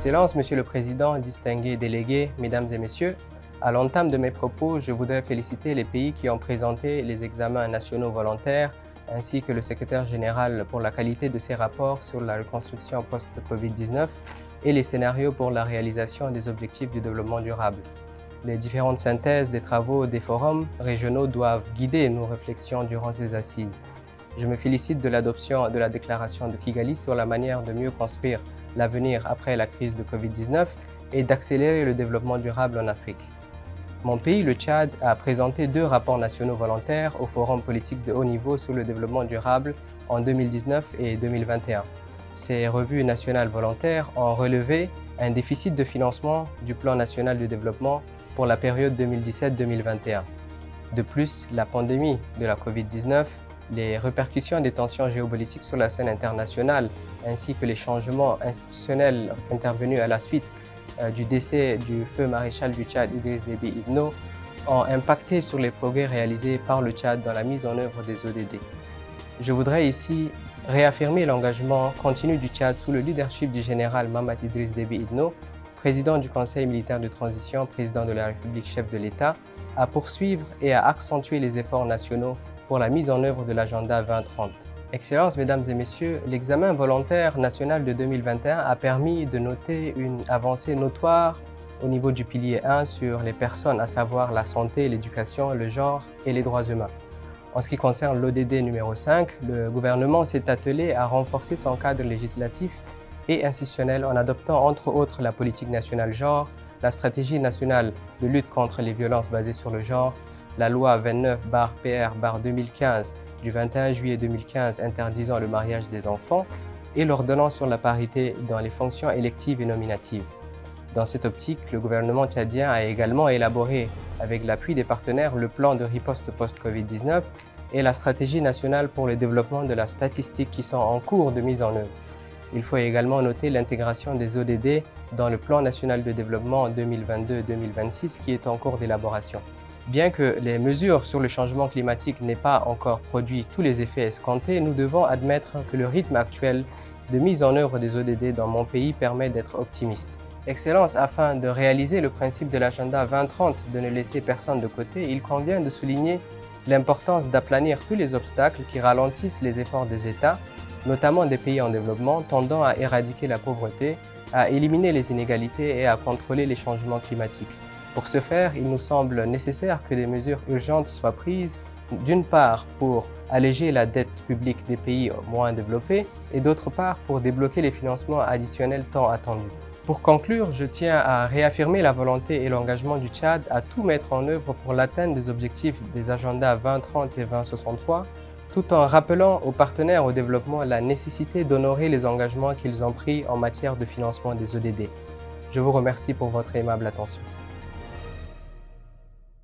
Excellences, Monsieur le Président, distingués délégués, Mesdames et Messieurs, à l'entame de mes propos, je voudrais féliciter les pays qui ont présenté les examens nationaux volontaires ainsi que le secrétaire général pour la qualité de ses rapports sur la reconstruction post-Covid-19 et les scénarios pour la réalisation des objectifs du développement durable. Les différentes synthèses des travaux des forums régionaux doivent guider nos réflexions durant ces assises. Je me félicite de l'adoption de la déclaration de Kigali sur la manière de mieux construire l'avenir après la crise de Covid-19 et d'accélérer le développement durable en Afrique. Mon pays, le Tchad, a présenté 2 rapports nationaux volontaires au Forum politique de haut niveau sur le développement durable en 2019 et 2021. Ces revues nationales volontaires ont relevé un déficit de financement du Plan national de développement pour la période 2017-2021. De plus, la pandémie de la Covid-19, les répercussions des tensions géopolitiques sur la scène internationale ainsi que les changements institutionnels intervenus à la suite du décès du feu maréchal du Tchad Idriss Déby Itno ont impacté sur les progrès réalisés par le Tchad dans la mise en œuvre des ODD. Je voudrais ici réaffirmer l'engagement continu du Tchad sous le leadership du général Mahamat Idriss Déby Itno, président du Conseil militaire de transition, président de la République, chef de l'État, à poursuivre et à accentuer les efforts nationaux pour la mise en œuvre de l'agenda 2030. Excellences, Mesdames et Messieurs, l'examen volontaire national de 2021 a permis de noter une avancée notoire au niveau du pilier 1 sur les personnes, à savoir la santé, l'éducation, le genre et les droits humains. En ce qui concerne l'ODD numéro 5, le gouvernement s'est attelé à renforcer son cadre législatif et institutionnel en adoptant entre autres la politique nationale genre, la stratégie nationale de lutte contre les violences basées sur le genre, la loi 29/PR/2015 du 21 juillet 2015 interdisant le mariage des enfants et l'ordonnance sur la parité dans les fonctions électives et nominatives. Dans cette optique, le gouvernement tchadien a également élaboré, avec l'appui des partenaires, le plan de riposte post-Covid-19 et la stratégie nationale pour le développement de la statistique qui sont en cours de mise en œuvre. Il faut également noter l'intégration des ODD dans le plan national de développement 2022-2026 qui est en cours d'élaboration. Bien que les mesures sur le changement climatique n'aient pas encore produit tous les effets escomptés, nous devons admettre que le rythme actuel de mise en œuvre des ODD dans mon pays permet d'être optimiste. Excellences, afin de réaliser le principe de l'agenda 2030 de ne laisser personne de côté, il convient de souligner l'importance d'aplanir tous les obstacles qui ralentissent les efforts des États, notamment des pays en développement, tendant à éradiquer la pauvreté, à éliminer les inégalités et à contrôler les changements climatiques. Pour ce faire, il nous semble nécessaire que des mesures urgentes soient prises, d'une part pour alléger la dette publique des pays moins développés et d'autre part pour débloquer les financements additionnels tant attendus. Pour conclure, je tiens à réaffirmer la volonté et l'engagement du Tchad à tout mettre en œuvre pour l'atteinte des objectifs des agendas 2030 et 2063, tout en rappelant aux partenaires au développement la nécessité d'honorer les engagements qu'ils ont pris en matière de financement des ODD. Je vous remercie pour votre aimable attention.